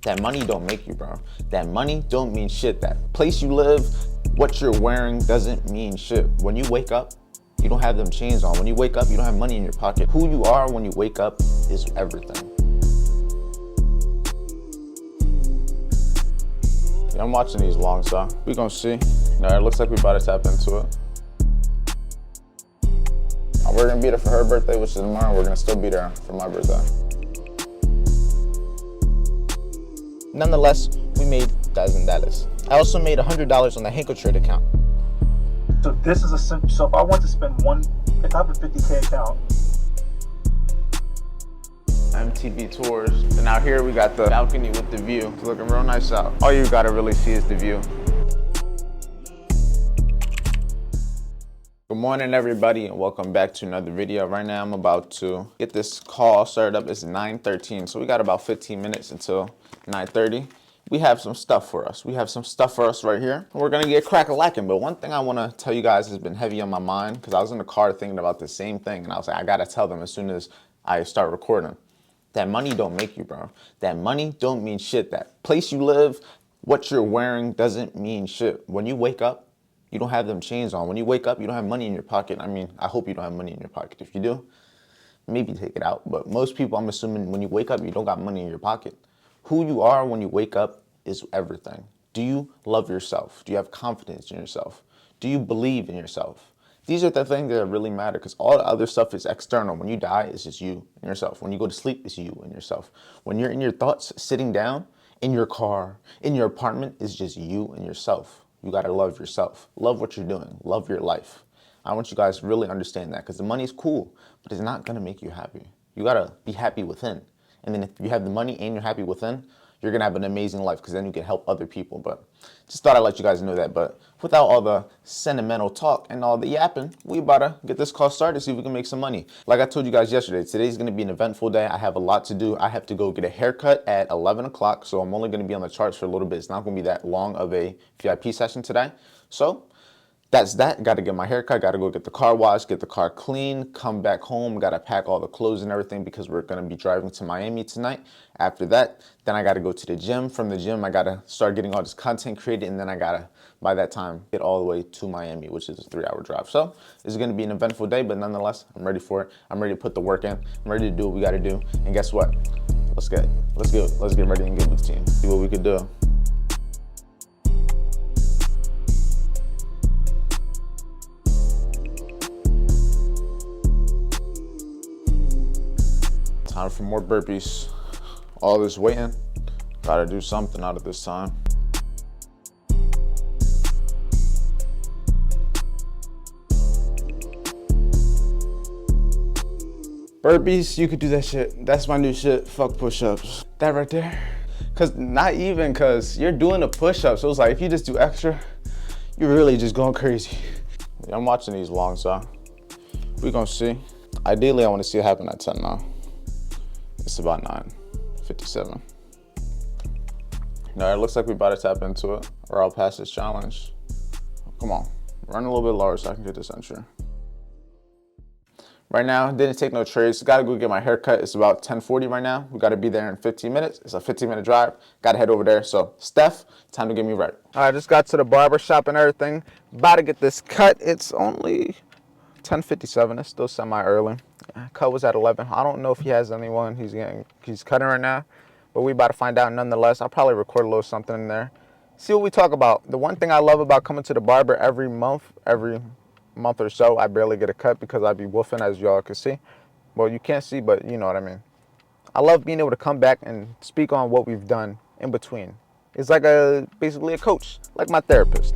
That money don't make you, bro. That money don't mean shit. That place you live, what you're wearing doesn't mean shit. When you wake up, you don't have them chains on. When you wake up, you don't have money in your pocket. Who you are when you wake up is everything. Yeah, I'm watching these long, so we gonna see. It looks like we about to tap into it. We're gonna be there for her birthday, which is tomorrow. We're gonna still be there for my birthday. Nonetheless, we made $1,000. I also made $100 on the Hanko Trade account. So this is so if I want to spend if I have a 50K account. MTV tours. And out here we got the balcony with the view. It's looking real nice out. All you gotta really see is the view. Good morning everybody and welcome back to another video. Right now I'm about to get this call started up. It's 9:13, so we got about 15 minutes until 9:30. We have some stuff for us. We have some stuff for us right here. We're gonna get crack-a-lacking, but one thing I wanna tell you guys has been heavy on my mind because I was in the car thinking about the same thing and I was like, I gotta tell them as soon as I start recording. That money don't make you, bro. That money don't mean shit. That place you live, what you're wearing doesn't mean shit. When you wake up, you don't have them chains on. When you wake up, you don't have money in your pocket. I mean, I hope you don't have money in your pocket. If you do, maybe take it out. But most people, I'm assuming when you wake up, you don't got money in your pocket. Who you are when you wake up is everything. Do you love yourself? Do you have confidence in yourself? Do you believe in yourself? These are the things that really matter because all the other stuff is external. When you die, it's just you and yourself. When you go to sleep, it's you and yourself. When you're in your thoughts, sitting down, in your car, in your apartment, it's just you and yourself. You gotta love yourself. Love what you're doing. Love your life. I want you guys to really understand that because the money's cool, but it's not gonna make you happy. You gotta be happy within. And then if you have the money and you're happy within, you're gonna have an amazing life because then you can help other people. But just thought I'd let you guys know that. But without all the sentimental talk and all the yapping, we about to get this call started, see if we can make some money. Like I told you guys yesterday, today's gonna be an eventful day. I have a lot to do. I have to go get a haircut at 11 o'clock. So I'm only gonna be on the charts for a little bit. It's not gonna be that long of a VIP session today. So that's that. Got to get my haircut, got to go get the car washed, get the car clean, come back home, got to pack all the clothes and everything because we're going to be driving to Miami tonight. After that, then I got to go to the gym. From the gym, I got to start getting all this content created, and then I got to, by that time, get all the way to Miami, which is a 3-hour drive. So this is going to be an eventful day, but nonetheless, I'm ready for it. I'm ready to put the work in. I'm ready to do what we got to do. And guess what? Let's get ready and get with the team. See what we could do. Time for more burpees. All this waiting, gotta do something out of this time. Burpees, you could do that shit. That's my new shit, fuck push-ups. That right there. Cause you're doing a push-up, so it's like if you just do extra, you're really just going crazy. Yeah, I'm watching these long, so we gonna see. Ideally, I wanna see it happen at 10 now. It's about 9:57. It looks like we about to tap into it, or I'll pass this challenge. Come on, run a little bit lower so I can get this entry. Right now, didn't take no trades. Gotta go get my haircut. It's about 10:40 right now. We gotta be there in 15 minutes. It's a 15-minute drive. Gotta head over there. So, Steph, time to get me ready. I just got to the barber shop and everything. About to get this cut. It's only 10:57. It's still semi-early. Cut was at 11. I don't know if he has anyone he's cutting right now, but we about to find out nonetheless. I'll probably record a little something in there. See what we talk about. The one thing I love about coming to the barber every month or so, I barely get a cut because I be woofing, as y'all can see. Well, you can't see, but you know what I mean. I love being able to come back and speak on what we've done in between. It's like basically a coach, like my therapist.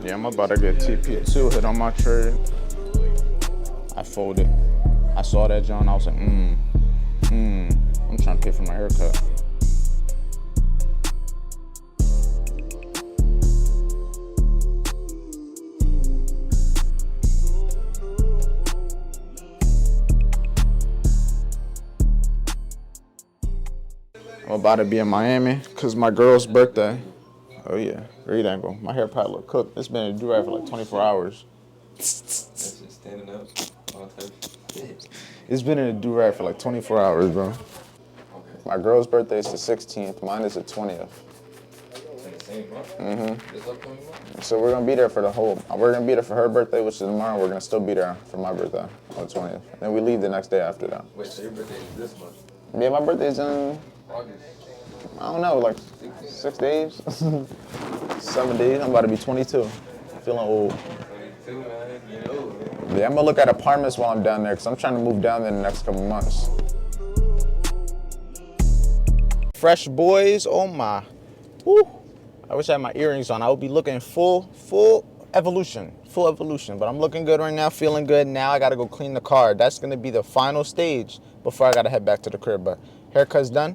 Yeah, I'm about to get TP2 hit on my trade. I folded. I saw that, John. I was like, I'm trying to pay for my haircut. I'm about to be in Miami because my girl's birthday. Oh yeah, great angle. My hair probably look cooked. It's been in a do-rag for like 24 hours. That's just standing up. All type of shit. It's been in a do-rag for like 24 hours, bro. Okay. My girl's birthday is the 16th. Mine is the 20th. In the same month? Mm-hmm. This upcoming month? So we're gonna be there for the whole. We're gonna be there for her birthday, which is tomorrow. We're gonna still be there for my birthday on the 20th. Then we leave the next day after that. Wait, so your birthday is this month? Yeah, my birthday's in, August. I don't know, like 6 days, 7 days. I'm about to be 22. Feeling old. 22, man. You know, man. Yeah, I'm gonna look at apartments while I'm down there because I'm trying to move down there in the next couple months. Fresh boys, oh my. Woo. I wish I had my earrings on. I would be looking full evolution, but I'm looking good right now, feeling good. Now I gotta go clean the car. That's gonna be the final stage before I gotta head back to the crib. But haircut's done,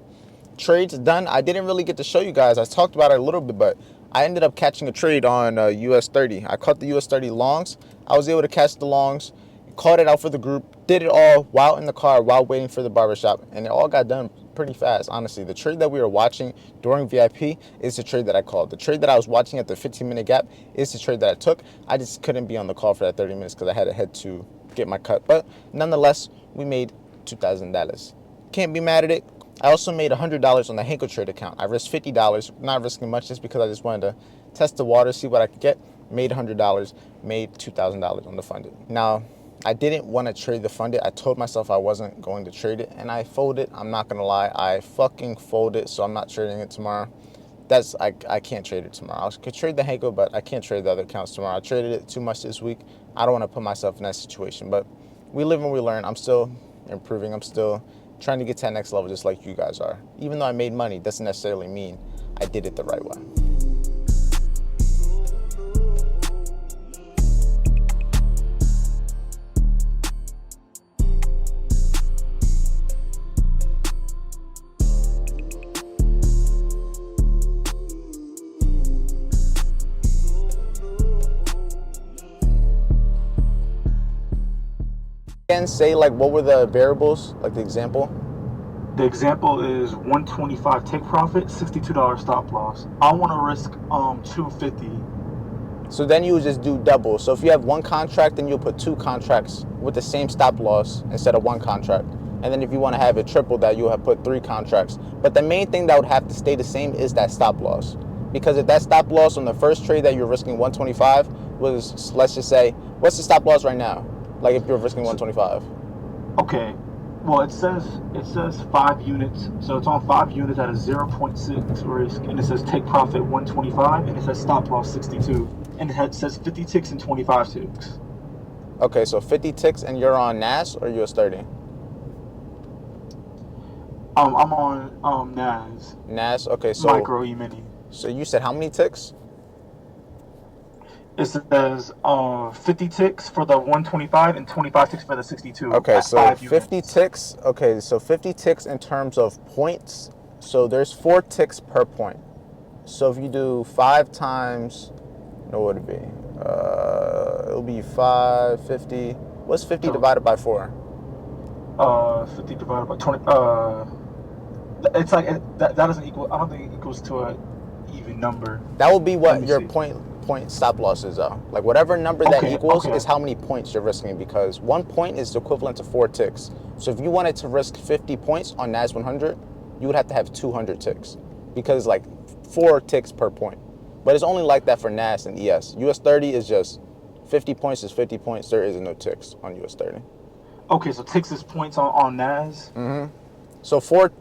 trade's done. I didn't really get to show you guys. I talked about it a little bit, but I ended up catching a trade on US 30. I caught the US 30 longs. I was able to catch the longs, called it out for the group, did it all while in the car, while waiting for the barbershop, and it all got done pretty fast, honestly. The trade that we were watching during VIP is the trade that I called. The trade that I was watching at the 15-minute gap is the trade that I took. I just couldn't be on the call for that 30 minutes because I had to head to get my cut. But nonetheless, we made $2,000. Can't be mad at it. I also made $100 on the Henkel trade account. I risked $50, not risking much just because I just wanted to test the water, see what I could get. Made $100, made $2,000 on the funded. Now, I didn't want to trade the funded. I told myself I wasn't going to trade it, and I folded. I'm not going to lie. I fucking folded, so I'm not trading it tomorrow. I can't trade it tomorrow. I could trade the Henkel, but I can't trade the other accounts tomorrow. I traded it too much this week. I don't want to put myself in that situation, but we live and we learn. I'm still improving. I'm still trying to get to that next level just like you guys are. Even though I made money, doesn't necessarily mean I did it the right way. Again, say like what were the variables, like the example? The example is 125 take profit, $62 stop loss. I want to risk 250. So then you would just do double. So if you have one contract, then you'll put two contracts with the same stop loss instead of one contract. And then if you want to have it triple that, you'll have put three contracts. But the main thing that would have to stay the same is that stop loss. Because if that stop loss on the first trade that you're risking 125 was, let's just say, what's the stop loss right now? Like if you're risking 125. Okay. Well, it says 5 units, so it's on 5 units at a 0.6 risk, and it says take profit 125, and it says stop loss 62, and it says 50 ticks and 25 ticks. Okay, so 50 ticks, and you're on NAS or US 30? I'm on NAS. NAS, okay, so Micro E-mini. So you said how many ticks? It says 50 ticks for the 125 and 25 ticks for the 62. Okay, so 50 units. ticks. Okay, so 50 ticks in terms of points. So there's 4 ticks per point. So if you do 5 times, what would it be? It'll be 550. What's 50 divided by 4? 50 divided by 20. It's like that doesn't equal. I don't think it equals to a even number. That will be what your point stop losses are. Like whatever number that equals is how many points you're risking, because 1 point is equivalent to 4 ticks. So if you wanted to risk 50 points on NAS 100, you would have to have 200 ticks, because it's like 4 ticks per point. But it's only like that for NAS and ES. US 30 is just 50 points is 50 points. There is no ticks on US 30. Okay, so ticks is points on NAS. So 4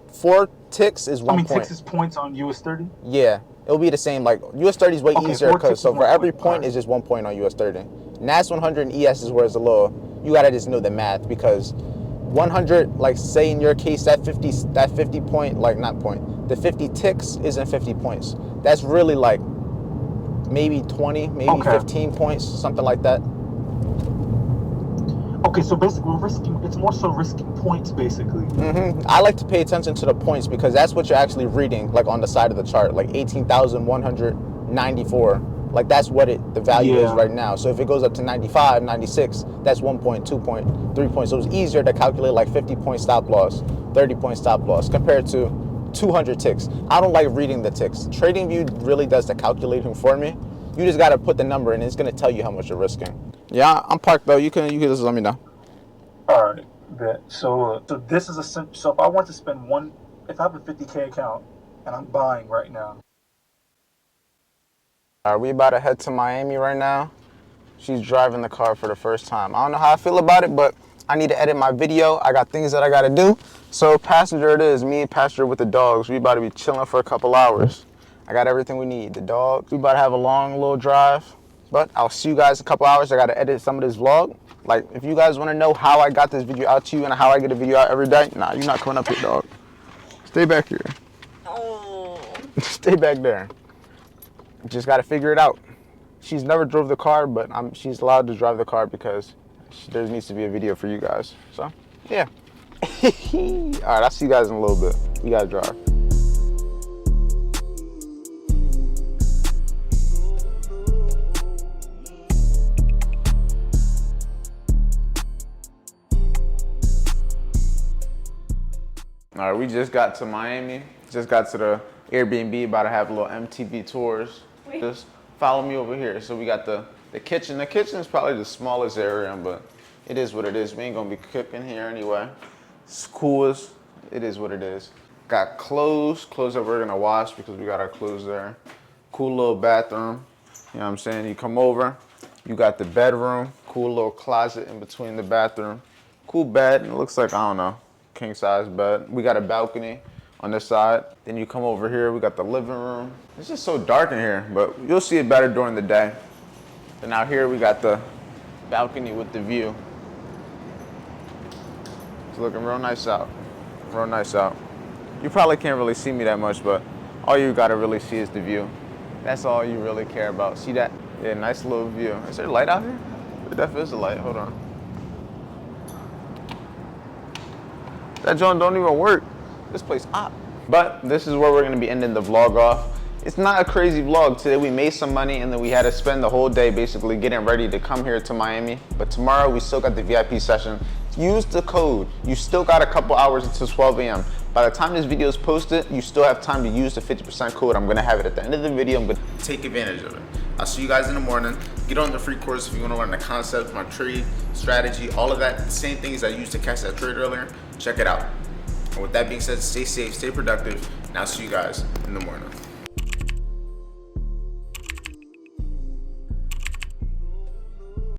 ticks is 1 point. Ticks is points on US 30. Yeah. It'll be the same. Like US 30 is way easier because so for every point is just 1 point on US 30. NAS 100 and ES is where it's a little. You gotta just know the math, because 100, like say in your case, that 50 point, like not point, the 50 ticks isn't 50 points. That's really like maybe 20, maybe 15 points, something like that. Okay, so basically we're risking. It's more so risking points, basically. I like to pay attention to the points because that's what you're actually reading, like on the side of the chart, like 18,194. Like that's what the value is right now. So if it goes up to 95, 96, that's 1 point, 2 point, 3 points. So it's easier to calculate like 50 point stop loss, 30 point stop loss compared to 200 ticks. I don't like reading the ticks. TradingView really does the calculating for me. You just got to put the number in, it's going to tell you how much you're risking. Yeah, I'm parked though. You can just let me know. All right, bet. So this is so if I want to spend if I have a 50K account and I'm buying right now. All right, we about to head to Miami right now. She's driving the car for the first time. I don't know how I feel about it, but I need to edit my video. I got things that I got to do. So passenger it is, me, passenger with the dogs. We about to be chilling for a couple hours. I got everything we need. The dogs. We about to have a long little drive. But I'll see you guys in a couple hours. I got to edit some of this vlog. Like, if you guys want to know how I got this video out to you and how I get a video out every day, nah, you're not coming up here, dog. Stay back here. Oh. Stay back there. Just got to figure it out. She's never drove the car, but she's allowed to drive the car because there needs to be a video for you guys. So, yeah. All right, I'll see you guys in a little bit. You guys drive. All right, we just got to Miami. Just got to the Airbnb, about to have a little MTV tours. Wait. Just follow me over here. So we got the kitchen. The kitchen is probably the smallest area, but it is what it is. We ain't gonna be cooking here anyway. It's cool as it is what it is. Got clothes that we're gonna wash because we got our clothes there. Cool little bathroom. You know what I'm saying? You come over, you got the bedroom, cool little closet in between the bathroom. Cool bed, and it looks like, I don't know, king size bed. We got a balcony on this side. Then you come over here, we got the living room. It's just so dark in here, but you'll see it better during the day. And out here we got the balcony with the view. It's looking real nice out. Real nice out. You probably can't really see me that much, but all you gotta really see is the view. That's all you really care about. See that? Yeah, nice little view. Is there a light out here? There definitely is a light, hold on. That joint don't even work. This place hot. But this is where we're gonna be ending the vlog off. It's not a crazy vlog. Today we made some money and then we had to spend the whole day basically getting ready to come here to Miami. But tomorrow we still got the VIP session. Use the code. You still got a couple hours until 12 a.m. By the time this video is posted, you still have time to use the 50% code. I'm gonna have it at the end of the video. I'm gonna take advantage of it. I'll see you guys in the morning. Get on the free course if you wanna learn the concept, my trade, strategy, all of that. The same things I used to catch that trade earlier. Check it out. And with that being said, stay safe, stay productive, and I'll see you guys in the morning.